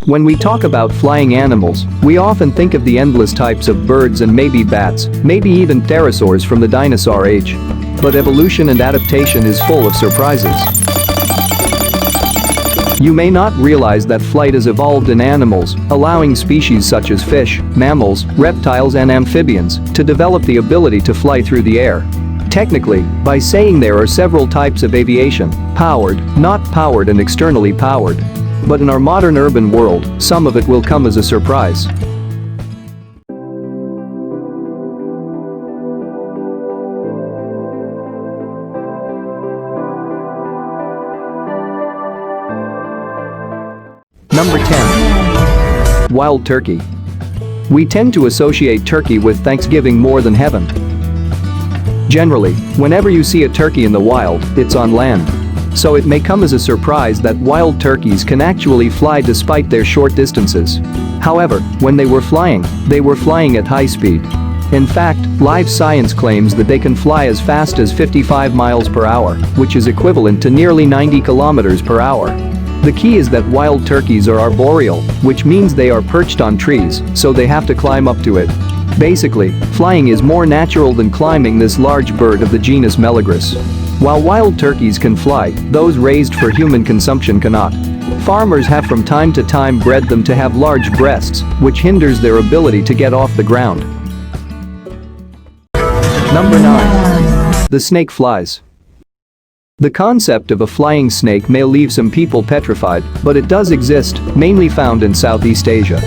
When we talk about flying animals, we often think of the endless types of birds and maybe bats, maybe even pterosaurs from the dinosaur age. But evolution and adaptation is full of surprises. You may not realize that flight has evolved in animals, allowing species such as fish, mammals, reptiles and amphibians to develop the ability to fly through the air. Technically, by saying there are several types of aviation: powered, not powered and externally powered. But in our modern urban world, some of it will come as a surprise. Number 10. Wild turkey. We tend to associate turkey with Thanksgiving more than heaven. Generally, whenever you see a turkey in the wild, it's on land. So it may come as a surprise that wild turkeys can actually fly despite their short distances. However, when they were flying at high speed. In fact, Live Science claims that they can fly as fast as 55 miles per hour, which is equivalent to nearly 90 kilometers per hour. The key is that wild turkeys are arboreal, which means they are perched on trees, so they have to climb up to it. Basically, flying is more natural than climbing this large bird of the genus Meleagris. While wild turkeys can fly, those raised for human consumption cannot. Farmers have from time to time bred them to have large breasts, which hinders their ability to get off the ground. Number 9. The snake flies. The concept of a flying snake may leave some people petrified, but it does exist, mainly found in Southeast Asia.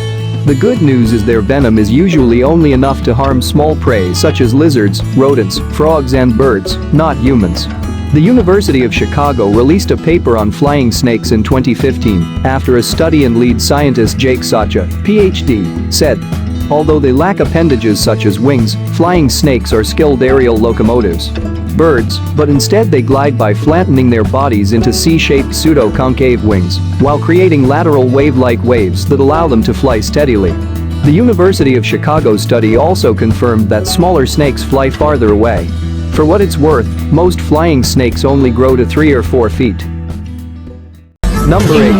The good news is their venom is usually only enough to harm small prey such as lizards, rodents, frogs and birds, not humans. The University of Chicago released a paper on flying snakes in 2015 after a study, and lead scientist Jake Sacha, PhD, said, although they lack appendages such as wings, flying snakes are skilled aerial locomotives. Birds, but instead they glide by flattening their bodies into C-shaped pseudo-concave wings, while creating lateral wave-like waves that allow them to fly steadily. The University of Chicago study also confirmed that smaller snakes fly farther away. For what it's worth, most flying snakes only grow to 3 or 4 feet. Number 8.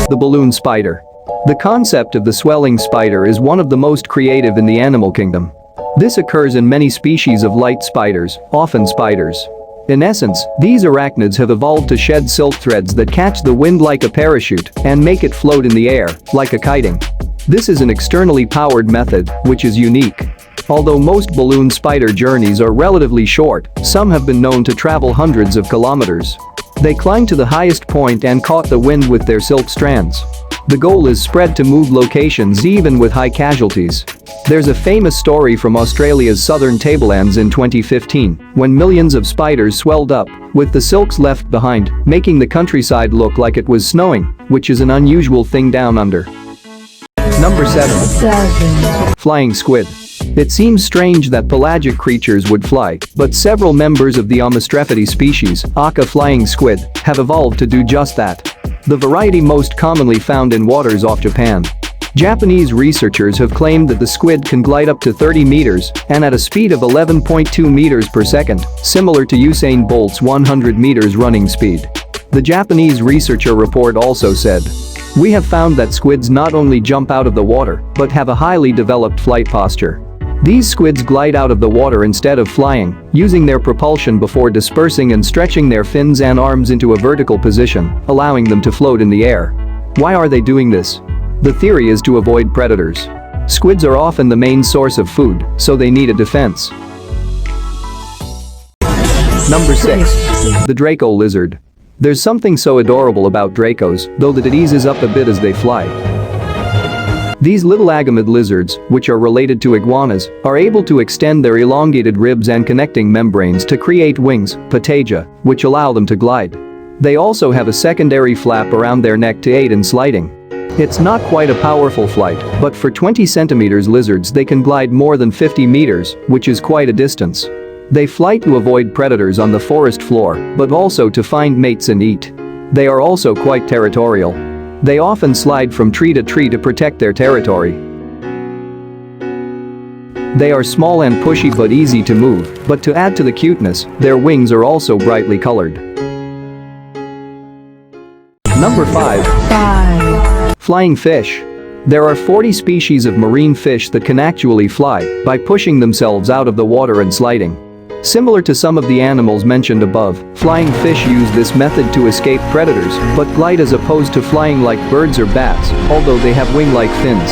The balloon spider. The concept of the swelling spider is one of the most creative in the animal kingdom. This occurs in many species of light spiders, often spiders. In essence, these arachnids have evolved to shed silk threads that catch the wind like a parachute and make it float in the air, like a kiting. This is an externally powered method, which is unique. Although most balloon spider journeys are relatively short, some have been known to travel hundreds of kilometers. They climb to the highest point and caught the wind with their silk strands. The goal is spread to move locations even with high casualties. There's a famous story from Australia's southern tablelands in 2015, when millions of spiders swelled up, with the silks left behind, making the countryside look like it was snowing, which is an unusual thing down under. Number 7. Flying squid. It seems strange that pelagic creatures would fly, but several members of the Omistrephidie species, Aka flying squid, have evolved to do just that. The variety most commonly found in waters off Japan. Japanese researchers have claimed that the squid can glide up to 30 meters and at a speed of 11.2 meters per second, similar to Usain Bolt's 100 meters running speed. The Japanese researcher report also said, "We have found that squids not only jump out of the water, but have a highly developed flight posture. These squids glide out of the water instead of flying, using their propulsion before dispersing and stretching their fins and arms into a vertical position, allowing them to float in the air." Why are they doing this? The theory is to avoid predators. Squids are often the main source of food, so they need a defense. Number 6. The Draco Lizard. There's something so adorable about Dracos, though, that it eases up a bit as they fly. These little agamid lizards, which are related to iguanas, are able to extend their elongated ribs and connecting membranes to create wings, patagia, which allow them to glide. They also have a secondary flap around their neck to aid in sliding. It's not quite a powerful flight, but for 20 centimeters lizards they can glide more than 50 meters, which is quite a distance. They fly to avoid predators on the forest floor, but also to find mates and eat. They are also quite territorial. They often slide from tree to protect their territory. They are small and pushy but easy to move, but to add to the cuteness, their wings are also brightly colored. Number 5. Flying fish. There are 40 species of marine fish that can actually fly by pushing themselves out of the water and sliding. Similar to some of the animals mentioned above, flying fish use this method to escape predators but glide as opposed to flying like birds or bats, although they have wing-like fins.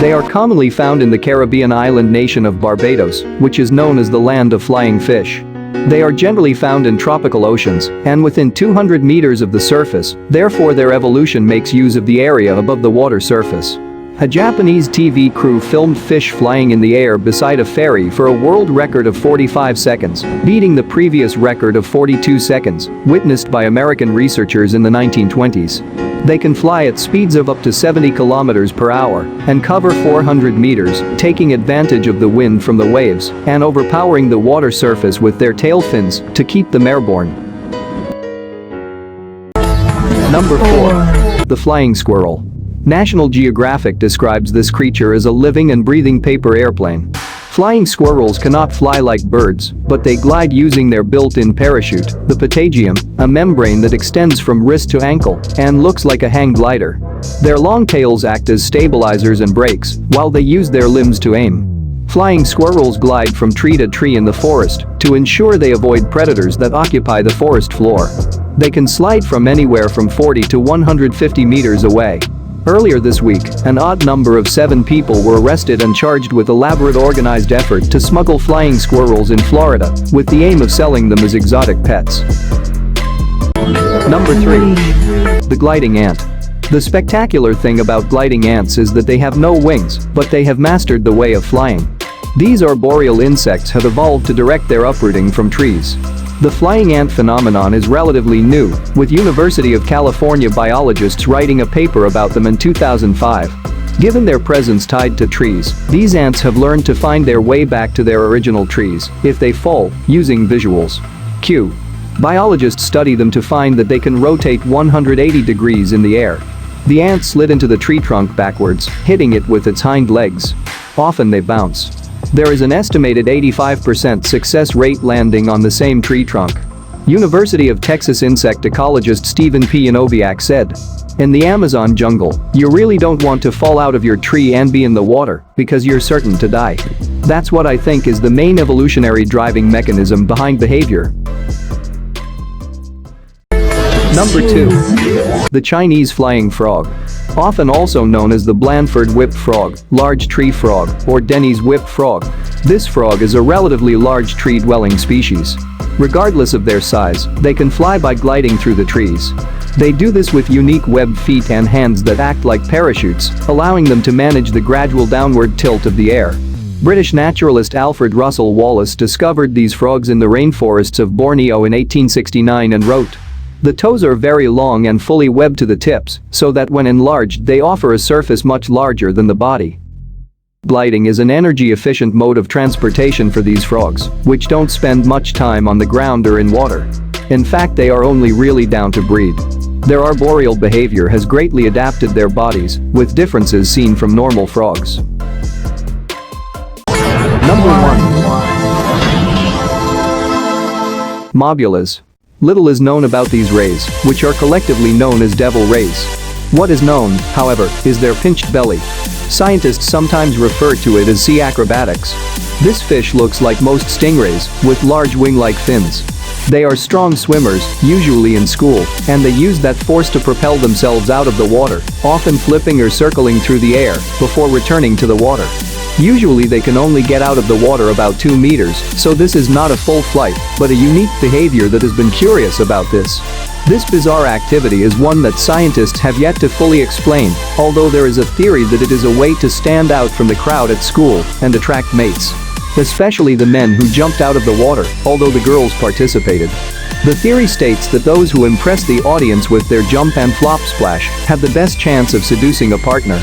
They are commonly found in the Caribbean island nation of Barbados, which is known as the land of flying fish. They are generally found in tropical oceans and within 200 meters of the surface, therefore their evolution makes use of the area above the water surface. A Japanese TV crew filmed fish flying in the air beside a ferry for a world record of 45 seconds, beating the previous record of 42 seconds, witnessed by American researchers in the 1920s. They can fly at speeds of up to 70 kilometers per hour and cover 400 meters, taking advantage of the wind from the waves and overpowering the water surface with their tail fins to keep them airborne. Number 4. The flying squirrel. National Geographic describes this creature as a living and breathing paper airplane. Flying squirrels cannot fly like birds, but they glide using their built-in parachute, the patagium, a membrane that extends from wrist to ankle and looks like a hang glider. Their long tails act as stabilizers and brakes, while they use their limbs to aim. Flying squirrels glide from tree to tree in the forest to ensure they avoid predators that occupy the forest floor. They can slide from anywhere from 40 to 150 meters away. Earlier this week, an odd number of 7 people were arrested and charged with elaborate organized effort to smuggle flying squirrels in Florida with the aim of selling them as exotic pets. Number 3. The gliding ant. The spectacular thing about gliding ants is that they have no wings, but they have mastered the way of flying. These arboreal insects have evolved to direct their uprooting from trees. The flying ant phenomenon is relatively new, with University of California biologists writing a paper about them in 2005. Given their presence tied to trees, these ants have learned to find their way back to their original trees if they fall, using visuals. Q. Biologists study them to find that they can rotate 180 degrees in the air. The ant slid into the tree trunk backwards, hitting it with its hind legs. Often they bounce. There is an estimated 85% success rate landing on the same tree trunk. University of Texas insect ecologist Stephen P. Yanoviak said, "In the Amazon jungle, you really don't want to fall out of your tree and be in the water because you're certain to die. That's what I think is the main evolutionary driving mechanism behind behavior." Number 2. The Chinese flying frog. Often also known as the Blandford whip frog, large tree frog, or Denny's whip frog. This frog is a relatively large tree-dwelling species. Regardless of their size, they can fly by gliding through the trees. They do this with unique webbed feet and hands that act like parachutes, allowing them to manage the gradual downward tilt of the air. British naturalist Alfred Russel Wallace discovered these frogs in the rainforests of Borneo in 1869 and wrote, "The toes are very long and fully webbed to the tips, so that when enlarged they offer a surface much larger than the body." Gliding is an energy-efficient mode of transportation for these frogs, which don't spend much time on the ground or in water. In fact, they are only really down to breed. Their arboreal behavior has greatly adapted their bodies, with differences seen from normal frogs. Number 1. Mobulus Little is known about these rays, which are collectively known as devil rays. What is known, however, is their pinched belly. Scientists sometimes refer to it as sea acrobatics. This fish looks like most stingrays, with large wing-like fins. They are strong swimmers, usually in school, and they use that force to propel themselves out of the water, often flipping or circling through the air before returning to the water. Usually they can only get out of the water about 2 meters, so this is not a full flight, but a unique behavior that has been curious about this. This bizarre activity is one that scientists have yet to fully explain, although there is a theory that it is a way to stand out from the crowd at school and attract mates. Especially the men who jumped out of the water, although the girls participated. The theory states that those who impress the audience with their jump and flop splash have the best chance of seducing a partner.